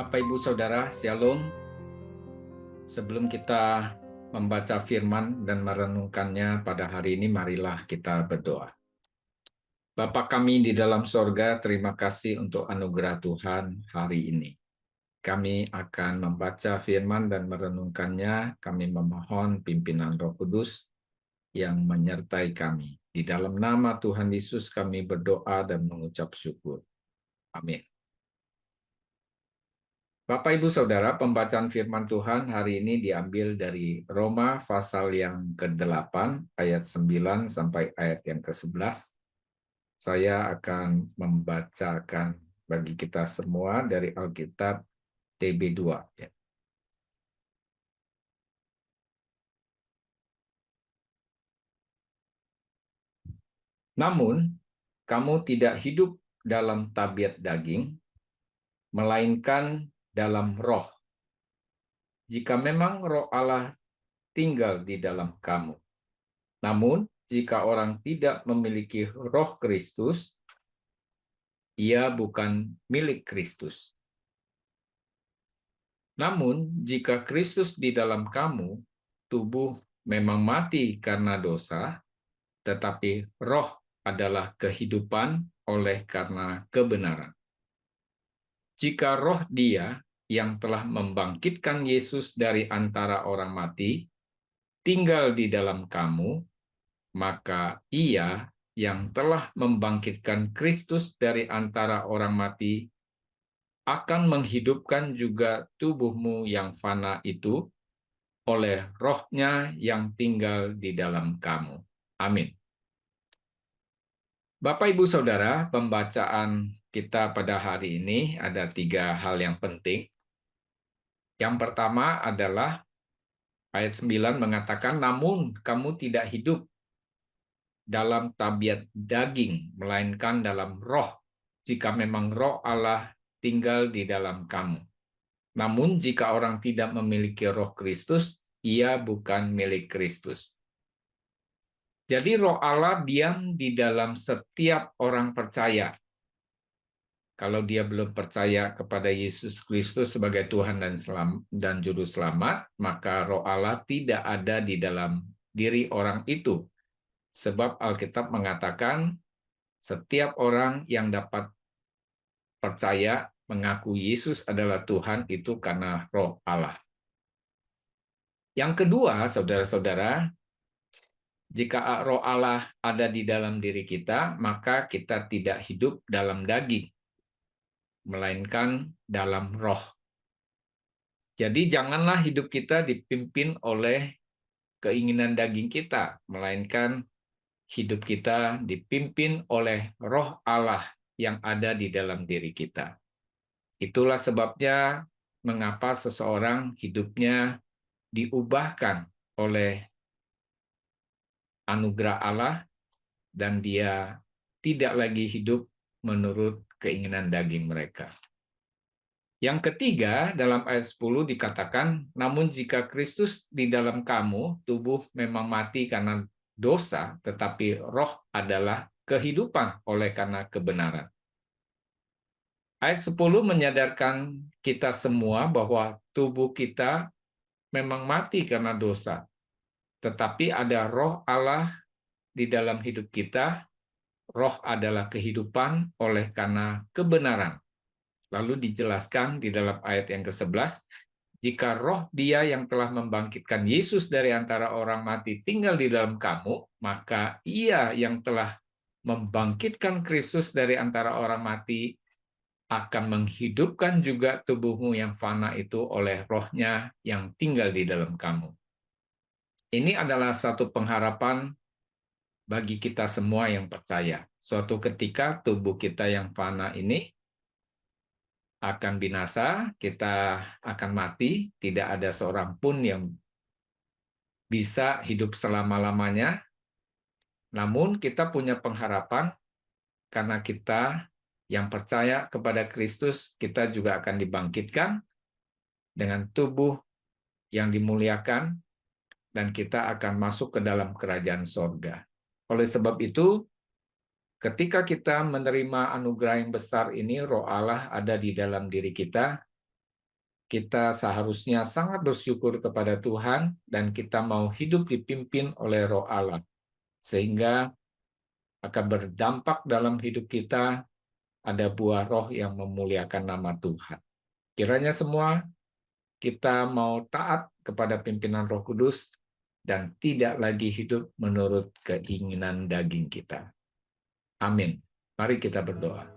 Bapak, Ibu, Saudara, Shalom. Sebelum kita membaca firman dan merenungkannya pada hari ini, marilah kita berdoa. Bapa kami di dalam sorga, terima kasih untuk anugerah Tuhan hari ini. Kami akan membaca firman dan merenungkannya. Kami memohon pimpinan Roh Kudus yang menyertai kami. Di dalam nama Tuhan Yesus kami berdoa dan mengucap syukur. Amin. Bapak, Ibu, Saudara, pembacaan firman Tuhan hari ini diambil dari Roma pasal yang ke-8, ayat 9 sampai ayat yang ke-11. Saya akan membacakan bagi kita semua dari Alkitab TB2. Ya. Namun, kamu tidak hidup dalam tabiat daging, melainkan dalam roh. Jika memang roh Allah tinggal di dalam kamu. Namun, jika orang tidak memiliki roh Kristus, ia bukan milik Kristus. Namun, jika Kristus di dalam kamu, tubuh memang mati karena dosa, tetapi roh adalah kehidupan oleh karena kebenaran. Jika roh Dia yang telah membangkitkan Yesus dari antara orang mati tinggal di dalam kamu, maka Ia yang telah membangkitkan Kristus dari antara orang mati akan menghidupkan juga tubuhmu yang fana itu oleh rohnya yang tinggal di dalam kamu. Amin. Bapak, Ibu, Saudara, pembacaan kita pada hari ini ada 3 hal yang penting. Yang pertama adalah ayat 9 mengatakan, namun kamu tidak hidup dalam tabiat daging, melainkan dalam roh, jika memang roh Allah tinggal di dalam kamu. Namun jika orang tidak memiliki roh Kristus, ia bukan milik Kristus. Jadi roh Allah diam di dalam setiap orang percaya. Kalau dia belum percaya kepada Yesus Kristus sebagai Tuhan dan Juru Selamat, maka roh Allah tidak ada di dalam diri orang itu. Sebab Alkitab mengatakan, setiap orang yang dapat percaya mengaku Yesus adalah Tuhan itu karena roh Allah. Yang kedua, saudara-saudara, jika roh Allah ada di dalam diri kita, maka kita tidak hidup dalam daging, melainkan dalam roh. Jadi janganlah hidup kita dipimpin oleh keinginan daging kita, melainkan hidup kita dipimpin oleh roh Allah yang ada di dalam diri kita. Itulah sebabnya mengapa seseorang hidupnya diubahkan oleh anugerah Allah dan dia tidak lagi hidup menurut keinginan daging mereka. Yang ketiga, dalam ayat 10 dikatakan, namun jika Kristus di dalam kamu, tubuh memang mati karena dosa, tetapi roh adalah kehidupan oleh karena kebenaran. Ayat 10 menyadarkan kita semua bahwa tubuh kita memang mati karena dosa, tetapi ada roh Allah di dalam hidup kita. Roh adalah kehidupan oleh karena kebenaran. Lalu dijelaskan di dalam ayat yang ke-11, jika roh Dia yang telah membangkitkan Yesus dari antara orang mati tinggal di dalam kamu, maka Ia yang telah membangkitkan Kristus dari antara orang mati akan menghidupkan juga tubuhmu yang fana itu oleh rohnya yang tinggal di dalam kamu. Ini adalah satu pengharapan bagi kita semua yang percaya. Suatu ketika tubuh kita yang fana ini akan binasa, kita akan mati, tidak ada seorang pun yang bisa hidup selama-lamanya. Namun kita punya pengharapan karena kita yang percaya kepada Kristus, kita juga akan dibangkitkan dengan tubuh yang dimuliakan dan kita akan masuk ke dalam kerajaan sorga. Oleh sebab itu, ketika kita menerima anugerah yang besar ini, roh Allah ada di dalam diri kita, kita seharusnya sangat bersyukur kepada Tuhan dan kita mau hidup dipimpin oleh Roh Allah, sehingga akan berdampak dalam hidup kita, ada buah roh yang memuliakan nama Tuhan. Kiranya semua kita mau taat kepada pimpinan Roh Kudus dan tidak lagi hidup menurut keinginan daging kita. Amin. Mari kita berdoa.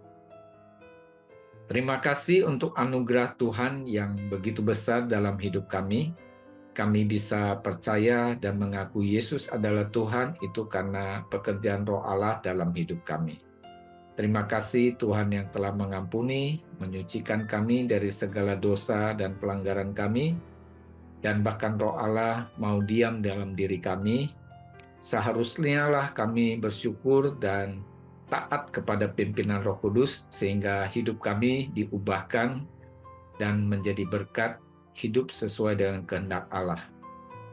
Terima kasih untuk anugerah Tuhan yang begitu besar dalam hidup kami. Kami bisa percaya dan mengakui Yesus adalah Tuhan itu karena pekerjaan Roh Allah dalam hidup kami. Terima kasih Tuhan yang telah mengampuni, menyucikan kami dari segala dosa dan pelanggaran kami, dan bahkan Roh Allah mau diam dalam diri kami. Seharusnya lah kami bersyukur dan taat kepada pimpinan Roh Kudus sehingga hidup kami diubahkan dan menjadi berkat, hidup sesuai dengan kehendak Allah.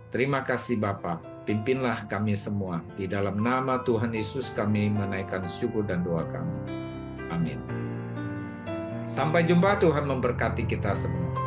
Terima kasih Bapa, pimpinlah kami semua. Di dalam nama Tuhan Yesus kami menaikkan syukur dan doa kami. Amin. Sampai jumpa, Tuhan memberkati kita semua.